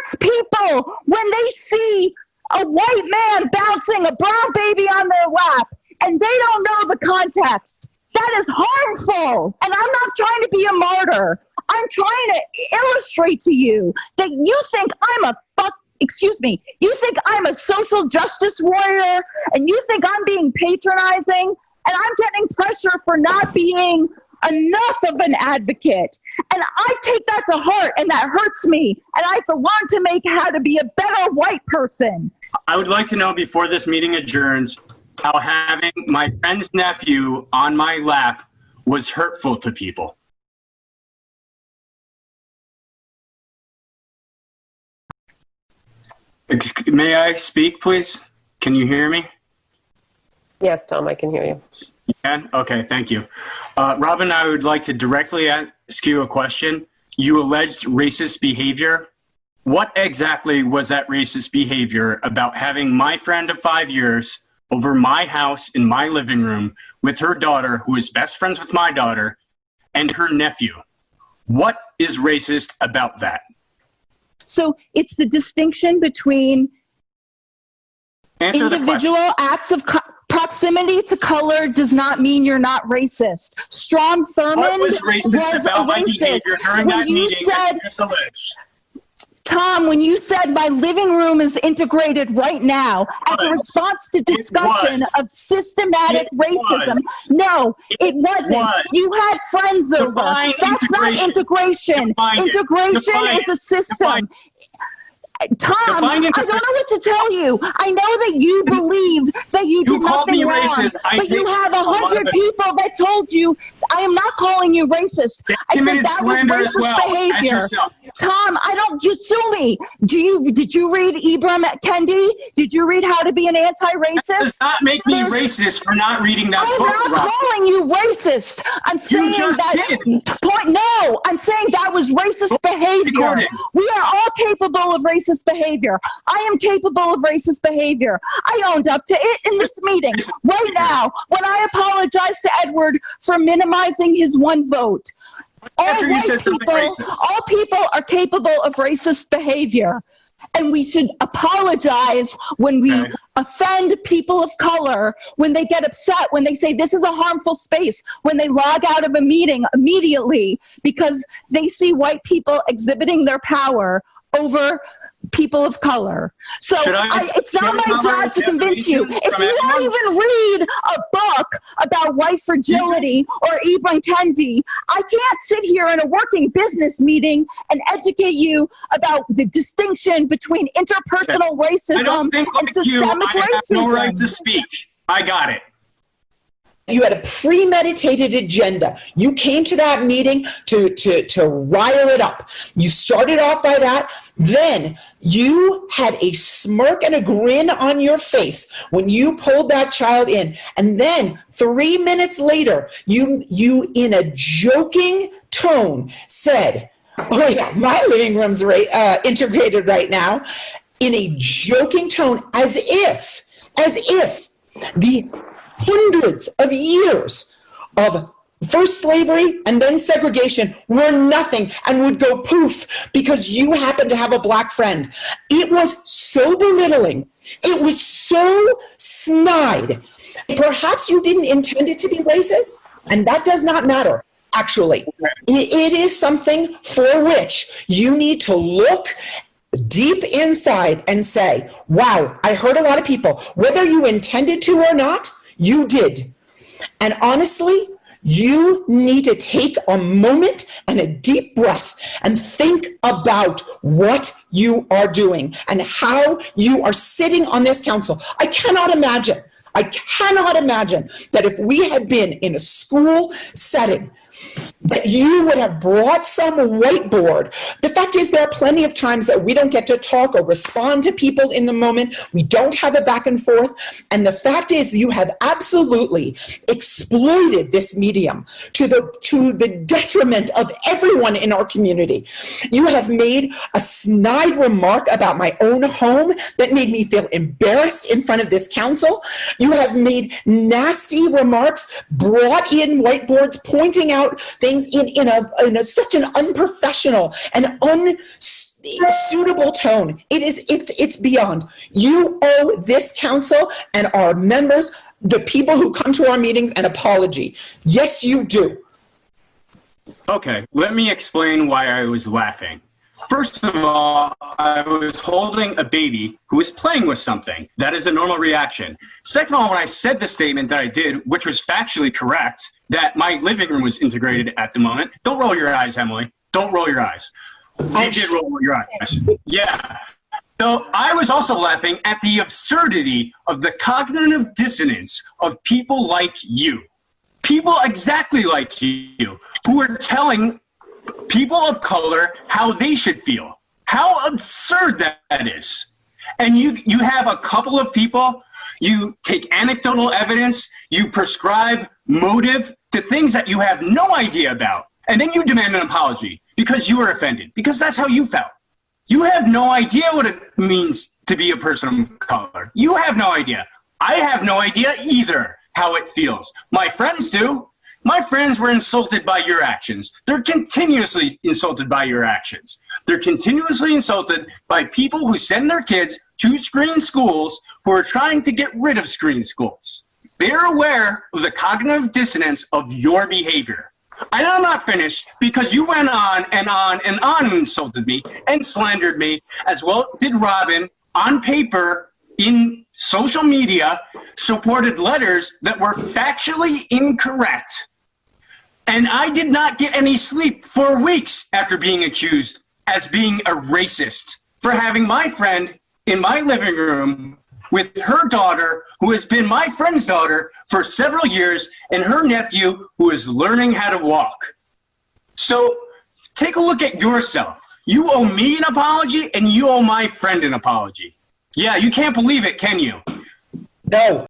hurts people when they see a white man bouncing a brown baby on their lap and they don't know the context. That is harmful. And I'm not trying to be a martyr. I'm trying to illustrate to you that you think you think I'm a social justice warrior, and you think I'm being patronizing, and I'm getting pressure for not being enough of an advocate. And I take that to heart, and that hurts me. And I have to learn to make how to be a better white person. I would like to know, before this meeting adjourns, how having my friend's nephew on my lap was hurtful to people. May I speak, please? Can you hear me? Yes, Tom, I can hear you. You can? Okay, thank you. Robin, I would like to directly ask you a question. You alleged racist behavior. What exactly was that racist behavior about having my friend of 5 years over my house in my living room with her daughter, who is best friends with my daughter, and her nephew? What is racist about that? So it's the distinction between individual acts of proximity to color does not mean you're not racist. Strom Thurmond what was racist about my behavior during that meeting that you just alleged? Tom, when you said my living room is integrated right now as a response to discussion of systematic racism, no, it wasn't. You had friends over. That's not integration. Integration is a system. Tom, I don't know what to tell you. I know that you believe that you did nothing wrong, but you have 100 people that told you. I am not calling you racist. I said that was racist behavior. Tom, you sue me. Did you read Ibram Kendi? Did you read How to Be an Anti-Racist? That does not make me racist for not reading that book. I'm not calling you racist. I'm saying I'm saying that was racist behavior. We are all capable of racist behavior. I am capable of racist behavior. I owned up to it in this meeting right now when I apologized to Edward for minimizing his one vote. All people are capable of racist behavior. And we should apologize when we offend people of color, when they get upset, when they say this is a harmful space, when they log out of a meeting immediately because they see white people exhibiting their power over people of color. So it's not my job to convince you. If you don't even read a book about white fragility or Ibram Kendi, I can't sit here in a working business meeting and educate you about the distinction between interpersonal racism and systemic racism. I have no right to speak. I got it. You had a premeditated agenda. You came to that meeting to rile it up. You started off by that. Then you had a smirk and a grin on your face when you pulled that child in. And then 3 minutes later, you in a joking tone said, "Oh yeah, my living room's integrated right now," in a joking tone, as if the hundreds of years of first slavery and then segregation were nothing and would go poof because you happen to have a black friend. It was so belittling. It was so snide. Perhaps you didn't intend it to be racist, and that does not matter. Actually, it is something for which you need to look deep inside and say, wow, I hurt a lot of people. Whether you intended to or not, you did. And honestly, you need to take a moment and a deep breath and think about what you are doing and how you are sitting on this council. I cannot imagine that if we had been in a school setting, that you would have brought some whiteboard. The fact is, there are plenty of times that we don't get to talk or respond to people in the moment. We don't have a back and forth. And the fact is, you have absolutely exploited this medium to the detriment of everyone in our community. You have made a snide remark about my own home that made me feel embarrassed in front of this council. You have made nasty remarks, brought in whiteboards, pointing out things in such an unprofessional and suitable tone. It's beyond. You owe this council and our members, the people who come to our meetings, an apology. Yes, you do. Okay, let me explain why I was laughing. First of all, I was holding a baby who was playing with something. That is a normal reaction. Second of all, when I said the statement that I did, which was factually correct, that my living room was integrated at the moment. Don't roll your eyes, Emily. Don't roll your eyes. You did roll your eyes. Yeah. So I was also laughing at the absurdity of the cognitive dissonance of people like you. People exactly like you who are telling people of color how they should feel. How absurd that is. And you have a couple of people, you take anecdotal evidence, you prescribe motive to things that you have no idea about, and then you demand an apology because you were offended, because that's how you felt. You have no idea what it means to be a person of color. You have no idea. I have no idea either how it feels. My friends do. My friends were insulted by your actions. They're continuously insulted by your actions. They're continuously insulted by people who send their kids to screen schools who are trying to get rid of screen schools. They're aware of the cognitive dissonance of your behavior. And I'm not finished because you went on and on and on and insulted me and slandered me, as well did Robin, on paper, in social media, supported letters that were factually incorrect. And I did not get any sleep for weeks after being accused as being a racist for having my friend in my living room with her daughter, who has been my friend's daughter for several years, and her nephew, who is learning how to walk. So take a look at yourself. You owe me an apology, and you owe my friend an apology. Yeah, you can't believe it, can you? No.